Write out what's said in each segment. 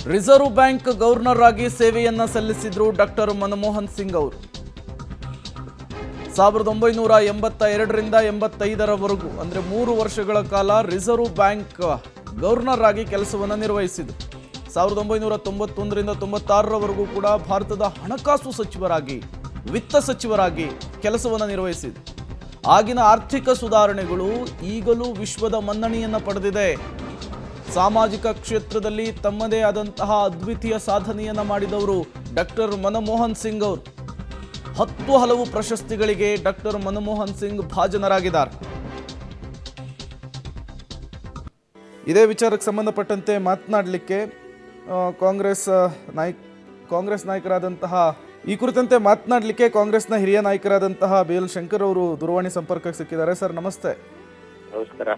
Reserve bank governor ಆಗಿ ಸೇವೆಯನ್ನ ಸಲ್ಲಿಸಿದ್ರು doctor Manmohan Singh ಅವರು 1982ರಿಂದ 85ರವರೆಗೂ ಅಂದ್ರೆ 3 ವರ್ಷಗಳ ಕಾಲ ರಿಸರ್ವ್ ಬ್ಯಾಂಕ್ ಗವರ್ನರ್ ಆಗಿ ಕೆಲಸವನ್ನು ನಿರ್ವಹಿಸಿದರು. 1991ರಿಂದ 96ರವರೆಗೂ ಕೂಡ ಭಾರತದ ಹಣಕಾಸು ಸಚಿವರಾಗಿ ವಿತ್ತ ಸಚಿವರಾಗಿ ಕೆಲಸವನ್ನು ನಿರ್ವಹಿಸಿದರು. ಆಗಿನ ಆರ್ಥಿಕ ಸುಧಾರಣೆಗಳು ಈಗಲೂ ವಿಶ್ವದ ಮನ್ನಣೆಯನ್ನು ಪಡೆದಿದೆ. ಸಾಮಾಜಿಕ ಕ್ಷೇತ್ರದಲ್ಲಿ ತಮ್ಮದೇ ಆದಂತಹ ಅದ್ವಿತೀಯ ಸಾಧನೆಯನ್ನ ಮಾಡಿದವರು ಡಾಕ್ಟರ್ ಮನಮೋಹನ್ ಸಿಂಗ್ ಅವರು. 10 ಹಲವು ಪ್ರಶಸ್ತಿಗಳಿಗೆ ಡಾಕ್ಟರ್ ಮನಮೋಹನ್ ಸಿಂಗ್ ಭಾಜನರಾಗಿದ್ದಾರೆ. ಇದೇ ವಿಚಾರಕ್ಕೆ ಸಂಬಂಧಪಟ್ಟಂತೆ ಮಾತನಾಡಲಿಕ್ಕೆ ಕಾಂಗ್ರೆಸ್ ನಾಯಕರಾದಂತಹ ಈ ಕುರಿತಂತೆ ಮಾತನಾಡಲಿಕ್ಕೆ ಕಾಂಗ್ರೆಸ್ನ ಹಿರಿಯ ನಾಯಕರಾದಂತಹ BL ಶಂಕರ್ ಅವರು ದೂರವಾಣಿ ಸಂಪರ್ಕಕ್ಕೆ ಸಿಕ್ಕಿದ್ದಾರೆ. ಸರ್ ನಮಸ್ತೆ. ನಮಸ್ಕಾರ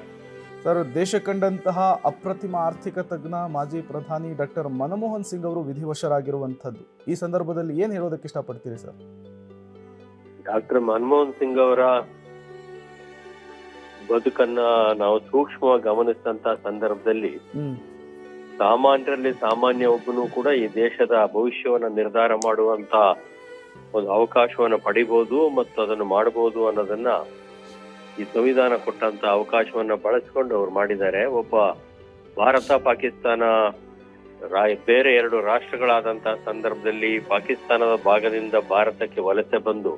ಸರ್, ದೇಶ ಕಂಡಂತಹ ಅಪ್ರತಿಮ ಆರ್ಥಿಕ ತಜ್ಞ ಮಾಜಿ ಪ್ರಧಾನಿ ಡಾಕ್ಟರ್ ಮನಮೋಹನ್ ಸಿಂಗ್ ಅವರು ವಿಧಿವಶರಾಗಿರುವಂಥದ್ದು. ಈ ಸಂದರ್ಭದಲ್ಲಿ ಏನು ಹೇಳೋದಕ್ಕೆ ಇಷ್ಟಪಡ್ತೀರಿ ಸರ್? ಡಾಕ್ಟರ್ ಮನಮೋಹನ್ ಸಿಂಗ್ ಅವರ ಬದುಕನ್ನ ನಾವು ಸೂಕ್ಷ್ಮವಾಗಿ ಗಮನಿಸಿದಂತ ಸಂದರ್ಭದಲ್ಲಿ ಸಾಮಾನ್ಯರಲ್ಲಿ ಸಾಮಾನ್ಯ ಒಬ್ಬನು ಕೂಡ ಈ ದೇಶದ ಭವಿಷ್ಯವನ್ನ ನಿರ್ಧಾರ ಮಾಡುವಂತ ಒಂದು ಅವಕಾಶವನ್ನ ಪಡಿಬಹುದು ಮತ್ತು ಅದನ್ನು ಮಾಡಬಹುದು ಅನ್ನೋದನ್ನ ಈ ಸಂವಿಧಾನ ಕೊಟ್ಟಂತ ಅವಕಾಶವನ್ನ ಬಳಸ್ಕೊಂಡು ಅವ್ರು ಮಾಡಿದ್ದಾರೆ. ಒಬ್ಬ ಭಾರತ ಪಾಕಿಸ್ತಾನ ಬೇರೆ 2 ರಾಷ್ಟ್ರಗಳಾದಂತಹ ಸಂದರ್ಭದಲ್ಲಿ ಪಾಕಿಸ್ತಾನದ ಭಾಗದಿಂದ ಭಾರತಕ್ಕೆ ವಲಸೆ ಬಂದು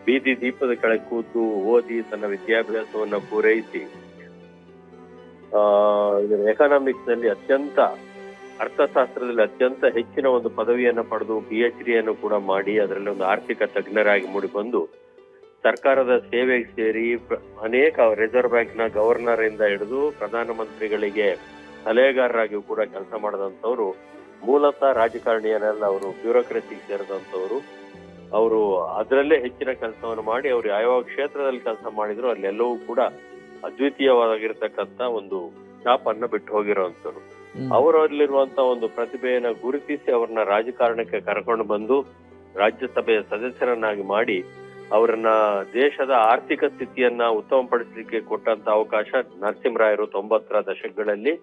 ಬೀದಿ ದೀಪದ ಕೆಳಗೆ ಕೂತು ಓದಿ ತನ್ನ ವಿದ್ಯಾಭ್ಯಾಸವನ್ನ ಪೂರೈಸಿ ಎಕನಾಮಿಕ್ಸ್ ನಲ್ಲಿ ಅರ್ಥಶಾಸ್ತ್ರದಲ್ಲಿ ಅತ್ಯಂತ ಹೆಚ್ಚಿನ ಒಂದು ಪದವಿಯನ್ನು ಪಡೆದು PhD ಯನ್ನು ಕೂಡ ಮಾಡಿ ಅದರಲ್ಲಿ ಒಂದು ಆರ್ಥಿಕ ತಜ್ಞರಾಗಿ ಮೂಡಿಬಂದು ಸರ್ಕಾರದ ಸೇವೆಗೆ ಸೇರಿ ಅನೇಕ ರಿಸರ್ವ್ ಬ್ಯಾಂಕ್ ನ ಗವರ್ನರ್ ಇಂದ ಹಿಡಿದು ಪ್ರಧಾನಮಂತ್ರಿಗಳಿಗೆ ಸಲಹೆಗಾರರಾಗಿ ಕೂಡ ಕೆಲಸ ಮಾಡಿದಂಥವ್ರು. ಮೂಲತಃ ರಾಜಕಾರಣಿಯನ್ನೆಲ್ಲ ಅವರು ಬ್ಯೂರೋಕ್ರಸಿಗೆ ಸೇರಿದಂಥವ್ರು. ಅವರು ಅದರಲ್ಲೇ ಹೆಚ್ಚಿನ ಕೆಲಸವನ್ನು ಮಾಡಿ ಅವರು ಯಾವ ಕ್ಷೇತ್ರದಲ್ಲಿ ಕೆಲಸ ಮಾಡಿದ್ರು ಅಲ್ಲೆಲ್ಲವೂ ಕೂಡ ಅದ್ವಿತೀಯವಾಗಿರ್ತಕ್ಕಂಥ ಒಂದು ಛಾಪ್ ಅನ್ನ ಬಿಟ್ಟು ಹೋಗಿರೋಂಥವ್ರು. ಅವರಲ್ಲಿರುವಂತ ಒಂದು ಪ್ರತಿಭೆಯನ್ನ ಗುರುತಿಸಿ ಅವ್ರನ್ನ ರಾಜಕಾರಣಕ್ಕೆ ಕರ್ಕೊಂಡು ಬಂದು ರಾಜ್ಯಸಭೆಯ ಸದಸ್ಯರನ್ನಾಗಿ ಮಾಡಿ ಅವರನ್ನ ದೇಶದ ಆರ್ಥಿಕ ಸ್ಥಿತಿಯನ್ನ ಉತ್ತಮಪಡಿಸಲಿಕ್ಕೆ ಕೊಟ್ಟಂತ ಅವಕಾಶ ನರಸಿಂಹರಾಯರು 90ರ ದಶಕಗಳಲ್ಲಿ.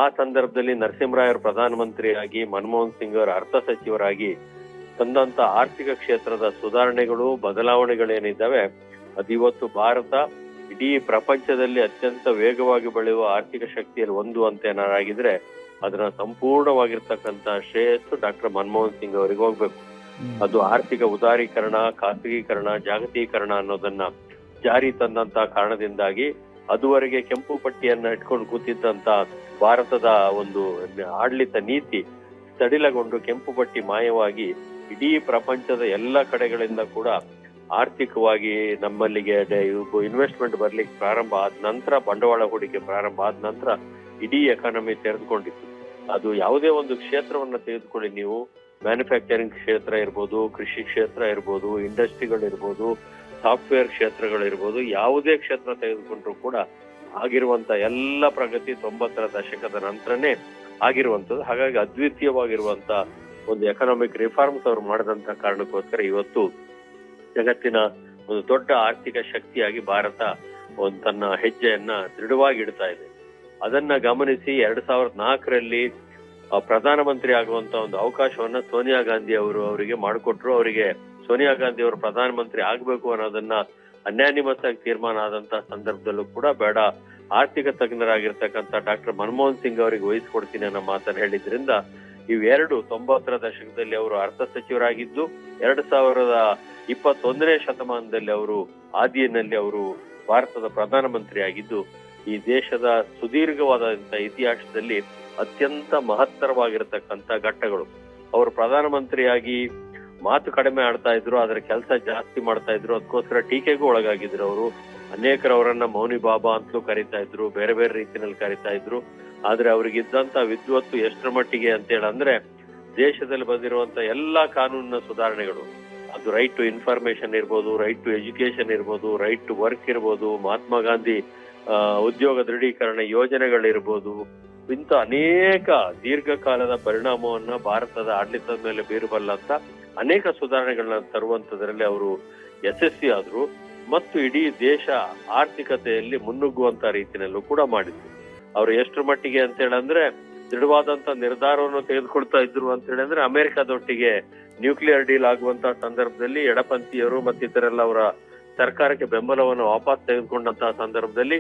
ಆ ಸಂದರ್ಭದಲ್ಲಿ ನರಸಿಂಹರಾಯರು ಪ್ರಧಾನಮಂತ್ರಿಯಾಗಿ ಮನಮೋಹನ್ ಸಿಂಗ್ ಅವರ ಅರ್ಥ ಸಚಿವರಾಗಿ ತಂದಂತ ಆರ್ಥಿಕ ಕ್ಷೇತ್ರದ ಸುಧಾರಣೆಗಳು ಬದಲಾವಣೆಗಳೇನಿದ್ದಾವೆ ಅದು ಇವತ್ತು ಭಾರತ ಇಡೀ ಪ್ರಪಂಚದಲ್ಲಿ ಅತ್ಯಂತ ವೇಗವಾಗಿ ಬೆಳೆಯುವ ಆರ್ಥಿಕ ಶಕ್ತಿಯಲ್ಲಿ ಒಂದು ಅಂತ ಏನಾರಾಗಿದ್ರೆ ಅದನ್ನ ಸಂಪೂರ್ಣವಾಗಿರ್ತಕ್ಕಂಥ ಶ್ರೇಯಸ್ಸು ಡಾಕ್ಟರ್ ಮನಮೋಹನ್ ಸಿಂಗ್ ಅವರಿಗೆ ಹೋಗ್ಬೇಕು. ಅದು ಆರ್ಥಿಕ ಉದಾರೀಕರಣ, ಖಾಸಗೀಕರಣ, ಜಾಗತೀಕರಣ ಅನ್ನೋದನ್ನ ಜಾರಿ ತಂದಂತ ಕಾರಣದಿಂದಾಗಿ ಅದುವರೆಗೆ ಕೆಂಪು ಪಟ್ಟಿಯನ್ನ ಇಟ್ಕೊಂಡು ಕೂತಿದ್ದಂತ ಭಾರತದ ಒಂದು ಆಡಳಿತ ನೀತಿ ಸಡಿಲಗೊಂಡು ಕೆಂಪು ಪಟ್ಟಿ ಮಾಯವಾಗಿ ಇಡೀ ಪ್ರಪಂಚದ ಎಲ್ಲ ಕಡೆಗಳಿಂದ ಕೂಡ ಆರ್ಥಿಕವಾಗಿ ನಮ್ಮಲ್ಲಿಗೆ ಇನ್ವೆಸ್ಟ್ಮೆಂಟ್ ಬರ್ಲಿಕ್ಕೆ ಪ್ರಾರಂಭ ಆದ ನಂತರ, ಬಂಡವಾಳ ಹೂಡಿಕೆ ಪ್ರಾರಂಭ ಆದ ನಂತರ ಇಡೀ ಎಕಾನಮಿ ತೆರೆದುಕೊಂಡಿತ್ತು. ಅದು ಯಾವುದೇ ಒಂದು ಕ್ಷೇತ್ರವನ್ನ ತೆಗೆದುಕೊಳ್ಳಿ ನೀವು, ಮ್ಯಾನುಫ್ಯಾಕ್ಚರಿಂಗ್ ಕ್ಷೇತ್ರ ಇರ್ಬೋದು, ಕೃಷಿ ಕ್ಷೇತ್ರ ಇರ್ಬೋದು, ಇಂಡಸ್ಟ್ರಿಗಳಿರ್ಬೋದು, ಸಾಫ್ಟ್ವೇರ್ ಕ್ಷೇತ್ರಗಳಿರ್ಬೋದು, ಯಾವುದೇ ಕ್ಷೇತ್ರ ತೆಗೆದುಕೊಂಡ್ರು ಕೂಡ ಆಗಿರುವಂತ ಎಲ್ಲ ಪ್ರಗತಿ 90ರ ದಶಕದ ನಂತರನೇ ಆಗಿರುವಂತದ್ದು. ಹಾಗಾಗಿ ಅದ್ವಿತೀಯವಾಗಿರುವಂತ ಒಂದು ಎಕನಾಮಿಕ್ ರಿಫಾರ್ಮ್ಸ್ ಅವ್ರು ಮಾಡಿದಂತ ಕಾರಣಕ್ಕೋಸ್ಕರ ಇವತ್ತು ಜಗತ್ತಿನ ಒಂದು ದೊಡ್ಡ ಆರ್ಥಿಕ ಶಕ್ತಿಯಾಗಿ ಭಾರತ ಒಂದು ತನ್ನ ಹೆಜ್ಜೆಯನ್ನ ದೃಢವಾಗಿ ಇಡ್ತಾ ಇದೆ. ಅದನ್ನ ಗಮನಿಸಿ 2004ರಲ್ಲಿ ಪ್ರಧಾನಮಂತ್ರಿ ಆಗುವಂತ ಒಂದು ಅವಕಾಶವನ್ನ ಸೋನಿಯಾ ಗಾಂಧಿ ಅವರಿಗೆ ಮಾಡಿಕೊಟ್ರು. ಅವರಿಗೆ ಸೋನಿಯಾ ಗಾಂಧಿ ಅವರು ಪ್ರಧಾನಮಂತ್ರಿ ಆಗ್ಬೇಕು ಅನ್ನೋದನ್ನ ಅನ್ಯಾನಿಮಸ್ ಆಗಿ ತೀರ್ಮಾನ ಆದಂತ ಸಂದರ್ಭದಲ್ಲೂ ಕೂಡ ಬೇಡ, ಆರ್ಥಿಕ ತಜ್ಞರಾಗಿರ್ತಕ್ಕಂಥ ಡಾಕ್ಟರ್ ಮನಮೋಹನ್ ಸಿಂಗ್ ಅವರಿಗೆ ವಹಿಸ್ಕೊಡ್ತೀನಿ ಅನ್ನೋ ಮಾತನ್ನು ಹೇಳಿದ್ರಿಂದ ಇವೆರಡು 90ರ ದಶಕದಲ್ಲಿ ಅವರು ಅರ್ಥ ಸಚಿವರಾಗಿದ್ದು 2021ನೇ ಶತಮಾನದಲ್ಲಿ ಅವರು ಆದಿಯಲ್ಲಿ ಅವರು ಭಾರತದ ಪ್ರಧಾನಮಂತ್ರಿ ಆಗಿದ್ದು ಈ ದೇಶದ ಸುದೀರ್ಘವಾದಂತ ಇತಿಹಾಸದಲ್ಲಿ ಅತ್ಯಂತ ಮಹತ್ತರವಾಗಿರತಕ್ಕಂತ ಘಟ್ಟಗಳು. ಅವರು ಪ್ರಧಾನಮಂತ್ರಿಯಾಗಿ ಮಾತು ಕಡಿಮೆ ಆಡ್ತಾ ಇದ್ರು, ಅದರ ಕೆಲಸ ಜಾಸ್ತಿ ಮಾಡ್ತಾ ಇದ್ರು, ಅದಕ್ಕೋಸ್ಕರ ಟೀಕೆಗೂ ಒಳಗಾಗಿದ್ರು. ಅವರು ಅನೇಕರು ಅವರನ್ನ ಮೌನಿ ಬಾಬಾ ಅಂತಲೂ ಕರಿತಾ ಇದ್ರು, ಬೇರೆ ಬೇರೆ ರೀತಿಯಲ್ಲಿ ಕರಿತಾ ಇದ್ರು. ಆದ್ರೆ ಅವ್ರಿಗಿದ್ದಂತ ವಿದ್ವತ್ತು ಎಷ್ಟರ ಮಟ್ಟಿಗೆ ಅಂತೇಳಂದ್ರೆ ದೇಶದಲ್ಲಿ ಬಂದಿರುವಂತ ಎಲ್ಲಾ ಕಾನೂನಿನ ಸುಧಾರಣೆಗಳು, ಅದು ರೈಟ್ ಟು ಇನ್ಫಾರ್ಮೇಶನ್ ಇರ್ಬೋದು, ರೈಟ್ ಟು ಎಜುಕೇಶನ್ ಇರ್ಬೋದು, ರೈಟ್ ಟು ವರ್ಕ್ ಇರ್ಬೋದು, ಮಹಾತ್ಮ ಗಾಂಧಿ ಉದ್ಯೋಗ ದೃಢೀಕರಣ ಯೋಜನೆಗಳಿರ್ಬೋದು, ಇಂಥ ಅನೇಕ ದೀರ್ಘಕಾಲದ ಪರಿಣಾಮವನ್ನ ಭಾರತದ ಆಡಳಿತದ ಮೇಲೆ ಬೀರಬಲ್ಲಂತ ಅನೇಕ ಸುಧಾರಣೆಗಳನ್ನ ತರುವಂತದ್ರಲ್ಲಿ ಅವರು ಯಶಸ್ವಿ ಆದ್ರು ಮತ್ತು ಇಡೀ ದೇಶ ಆರ್ಥಿಕತೆಯಲ್ಲಿ ಮುನ್ನುಗ್ಗುವಂತ ರೀತಿಯಲ್ಲೂ ಕೂಡ ಮಾಡಿದ್ರು. ಅವರು ಎಷ್ಟರ ಮಟ್ಟಿಗೆ ಅಂತ ಹೇಳಂದ್ರೆ ದೃಢವಾದಂತ ನಿರ್ಧಾರವನ್ನು ತೆಗೆದುಕೊಳ್ತಾ ಇದ್ರು ಅಂತ ಹೇಳಿದ್ರೆ ಅಮೆರಿಕದೊಟ್ಟಿಗೆ ನ್ಯೂಕ್ಲಿಯರ್ ಡೀಲ್ ಆಗುವಂತಹ ಸಂದರ್ಭದಲ್ಲಿ ಎಡಪಂಥೀಯರು ಮತ್ತಿತರೆಲ್ಲ ಅವರ ಸರ್ಕಾರಕ್ಕೆ ಬೆಂಬಲವನ್ನು ವಾಪಸ್ ತೆಗೆದುಕೊಂಡಂತಹ ಸಂದರ್ಭದಲ್ಲಿ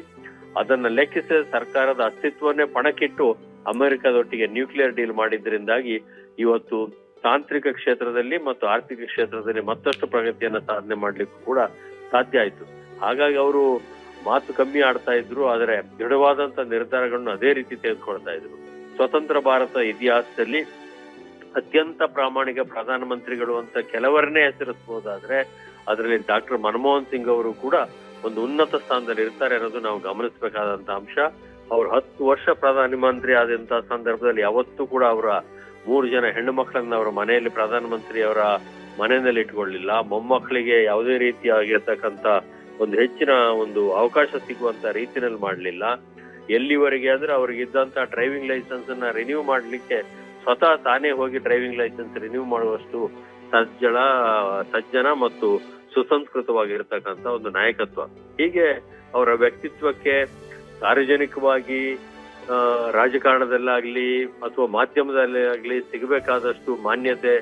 ಅದನ್ನ ಲೆಕ್ಕಿಸಿದ ಸರ್ಕಾರದ ಅಸ್ತಿತ್ವವನ್ನೇ ಪಣಕ್ಕಿಟ್ಟು ಅಮೆರಿಕದೊಟ್ಟಿಗೆ ನ್ಯೂಕ್ಲಿಯರ್ ಡೀಲ್ ಮಾಡಿದ್ರಿಂದಾಗಿ ಇವತ್ತು ತಾಂತ್ರಿಕ ಕ್ಷೇತ್ರದಲ್ಲಿ ಮತ್ತು ಆರ್ಥಿಕ ಕ್ಷೇತ್ರದಲ್ಲಿ ಮತ್ತಷ್ಟು ಪ್ರಗತಿಯನ್ನ ಸಾಧನೆ ಮಾಡ್ಲಿಕ್ಕೂ ಕೂಡ ಸಾಧ್ಯ ಆಯ್ತು. ಹಾಗಾಗಿ ಅವರು ಮಾತು ಕಮ್ಮಿ ಆಡ್ತಾ ಇದ್ರು, ಆದರೆ ದೃಢವಾದಂತ ನಿರ್ಧಾರಗಳನ್ನು ಅದೇ ರೀತಿ ತೆಗೆದುಕೊಳ್ತಾ ಇದ್ರು. ಸ್ವತಂತ್ರ ಭಾರತ ಇತಿಹಾಸದಲ್ಲಿ ಅತ್ಯಂತ ಪ್ರಾಮಾಣಿಕ ಪ್ರಧಾನಮಂತ್ರಿಗಳು ಅಂತ ಕೆಲವರನ್ನೇ ಹೆಸರಿಸಬಹುದಾದ್ರೆ ಅದರಲ್ಲಿ ಡಾಕ್ಟರ್ ಮನಮೋಹನ್ ಸಿಂಗ್ ಅವರು ಕೂಡ ಒಂದು ಉನ್ನತ ಸ್ಥಾನದಲ್ಲಿ ಇರ್ತಾರೆ ಅನ್ನೋದು ನಾವು ಗಮನಿಸಬೇಕಾದಂತ ಅಂಶ. ಅವ್ರು 10 ವರ್ಷ ಪ್ರಧಾನಮಂತ್ರಿ ಆದಂತಹ ಸಂದರ್ಭದಲ್ಲಿ ಯಾವತ್ತೂ ಕೂಡ ಅವರ 3 ಜನ ಹೆಣ್ಣು ಮಕ್ಕಳನ್ನ ಅವರ ಮನೆಯಲ್ಲಿ ಪ್ರಧಾನಮಂತ್ರಿ ಅವರ ಮನೆಯಲ್ಲಿ ಇಟ್ಕೊಳ್ಳಿಲ್ಲ. ಮೊಮ್ಮಕ್ಕಳಿಗೆ ಯಾವುದೇ ರೀತಿಯಾಗಿರ್ತಕ್ಕಂಥ ಒಂದು ಹೆಚ್ಚಿನ ಒಂದು ಅವಕಾಶ ಸಿಗುವಂತ ರೀತಿಯಲ್ಲಿ ಮಾಡ್ಲಿಲ್ಲ. ಎಲ್ಲಿವರೆಗೆ ಅಂದ್ರೆ ಅವ್ರಿಗೆ ಇದ್ದಂತ ಡ್ರೈವಿಂಗ್ ಲೈಸೆನ್ಸ್ ಅನ್ನ ರಿನ್ಯೂ ಮಾಡ್ಲಿಕ್ಕೆ ಸ್ವತಃ ತಾನೇ ಹೋಗಿ ಡ್ರೈವಿಂಗ್ ಲೈಸೆನ್ಸ್ ರಿನ್ಯೂ ಮಾಡುವಷ್ಟು ಸಜ್ಜನ ಮತ್ತು ಸುಸಂಸ್ಕೃತವಾಗಿರ್ತಕ್ಕಂಥ ಒಂದು ನಾಯಕತ್ವ. ಹೀಗೆ ಅವರ ವ್ಯಕ್ತಿತ್ವಕ್ಕೆ ಸಾರ್ವಜನಿಕವಾಗಿ ರಾಜಕಾರಣದಲ್ಲಾಗ್ಲಿ ಅಥವಾ ಮಾಧ್ಯಮದಲ್ಲೇ ಆಗ್ಲಿ ಸಿಗಬೇಕಾದಷ್ಟು ಮಾನ್ಯತೆ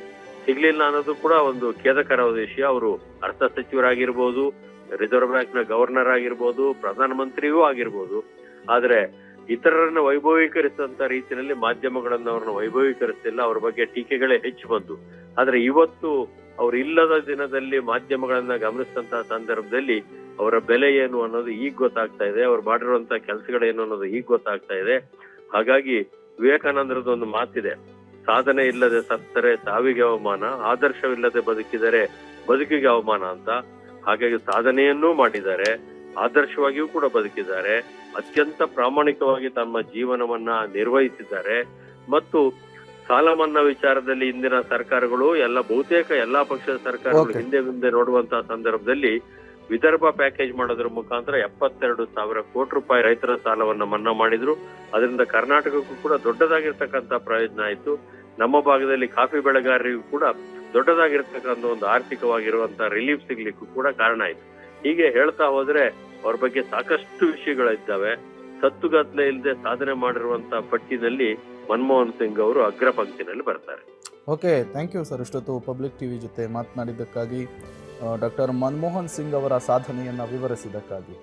ಸಿಗ್ಲಿಲ್ಲ ಅನ್ನೋದು ಕೂಡ ಒಂದು ಖೇದಕರವಾದ ವಿಷಯ. ಅವರು ಅರ್ಥ ಸಚಿವರಾಗಿರ್ಬೋದು, ರಿಸರ್ವ್ ಬ್ಯಾಂಕ್ ನ ಗವರ್ನರ್ ಆಗಿರ್ಬೋದು, ಪ್ರಧಾನಮಂತ್ರಿಯೂ ಆಗಿರ್ಬೋದು. ಆದ್ರೆ ಇತರರನ್ನ ವೈಭವೀಕರಿಸಿದಂತ ರೀತಿಯಲ್ಲಿ ಮಾಧ್ಯಮಗಳನ್ನ ಅವ್ರನ್ನ ವೈಭವೀಕರಿಸ್ತಿಲ್ಲ. ಅವ್ರ ಬಗ್ಗೆ ಟೀಕೆಗಳೇ ಹೆಚ್ಚು ಬಂದು. ಆದ್ರೆ ಇವತ್ತು ಅವ್ರು ಇಲ್ಲದ ದಿನದಲ್ಲಿ ಮಾಧ್ಯಮಗಳನ್ನ ಗಮನಿಸಿದಂತಹ ಸಂದರ್ಭದಲ್ಲಿ ಅವರ ಬೆಲೆ ಏನು ಅನ್ನೋದು ಈಗ ಗೊತ್ತಾಗ್ತಾ ಇದೆ. ಅವ್ರು ಮಾಡಿರುವಂತಹ ಕೆಲಸಗಳೇನು ಅನ್ನೋದು ಈಗ ಗೊತ್ತಾಗ್ತಾ ಇದೆ. ಹಾಗಾಗಿ ವಿವೇಕಾನಂದರದ್ದು ಒಂದು ಮಾತಿದೆ, ಸಾಧನೆ ಇಲ್ಲದೆ ಸತ್ತರೆ ಸಾವಿಗೆ ಅವಮಾನ, ಆದರ್ಶವಿಲ್ಲದೆ ಬದುಕಿದರೆ ಬದುಕಿಗೆ ಅವಮಾನ ಅಂತ. ಹಾಗಾಗಿ ಸಾಧನೆಯನ್ನೂ ಮಾಡಿದ್ದಾರೆ, ಆದರ್ಶವಾಗಿಯೂ ಕೂಡ ಬದುಕಿದ್ದಾರೆ, ಅತ್ಯಂತ ಪ್ರಾಮಾಣಿಕವಾಗಿ ತಮ್ಮ ಜೀವನವನ್ನ ನಿರ್ವಹಿಸಿದ್ದಾರೆ. ಮತ್ತು ಸಾಲ ಮನ್ನಾ ವಿಚಾರದಲ್ಲಿ ಇಂದಿನ ಸರ್ಕಾರಗಳು ಬಹುತೇಕ ಎಲ್ಲಾ ಪಕ್ಷದ ಸರ್ಕಾರಗಳು ಹಿಂದೆ ನೋಡುವಂತಹ ಸಂದರ್ಭದಲ್ಲಿ ವಿದರ್ಭ ಪ್ಯಾಕೇಜ್ ಮಾಡೋದ್ರ ಮುಖಾಂತರ 72,000 ಕೋಟಿ ರೂಪಾಯಿ ರೈತರ ಸಾಲವನ್ನ ಮನ್ನಾ ಮಾಡಿದ್ರು. ಅದರಿಂದ ಕರ್ನಾಟಕಕ್ಕೂ ಕೂಡ ದೊಡ್ಡದಾಗಿರ್ತಕ್ಕಂಥ ಪ್ರಯೋಜನ ಆಯ್ತು. ನಮ್ಮ ಭಾಗದಲ್ಲಿ ಕಾಫಿ ಬೆಳೆಗಾರರಿಗೂ ಕೂಡ ದೊಡ್ಡದಾಗಿರ್ತಕ್ಕಂಥ ಒಂದು ಆರ್ಥಿಕವಾಗಿರುವಂತಹ ರಿಲೀಫ್ ಸಿಗ್ಲಿಕ್ಕೂ ಕೂಡ ಕಾರಣ ಆಯ್ತು. ಹೀಗೆ ಹೇಳ್ತಾ ಹೋದ್ರೆ ಅವ್ರ ಬಗ್ಗೆ ಸಾಕಷ್ಟು ವಿಷಯಗಳಿದ್ದಾವೆ. ಸತ್ತುಗತ್ಲೆ ಇಲ್ಲದೆ ಸಾಧನೆ ಮಾಡಿರುವಂತಹ ಪಟ್ಟಿನಲ್ಲಿ ಮನಮೋಹನ್ ಸಿಂಗ್ ಅವರು ಅಗ್ರ ಪಂಕ್ತಿನಲ್ಲಿ ಬರ್ತಾರೆ. Okay, thank you sir. ಇಷ್ಟೊತ್ತು ಪಬ್ಲಿಕ್ ಟಿವಿ ಜೊತೆ ಮಾತನಾಡಿದ್ದಕ್ಕಾಗಿ, ಡಾಕ್ಟರ್ ಮನಮೋಹನ್ ಸಿಂಗ್ ಅವರ ಸಾಧನೆಯನ್ನು ವಿವರಿಸಿದ್ದಕ್ಕಾಗಿ.